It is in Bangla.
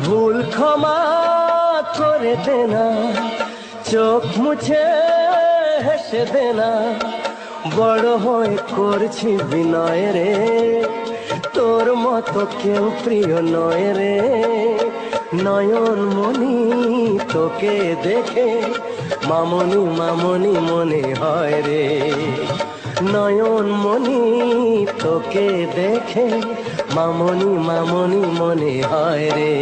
ভুল ক্ষমা করে দে না, চোখ মুছে হেসে দে না, বড় হয়ে করছি বিনয় রে, তোর মতো কেউ প্রিয় নয় রে। নয়ন মনি তোকে দেখে মামনি মামনি মনে হয় রে, নয়ন মনি তোকে দেখে মামনি মামনি মনে হয় রে।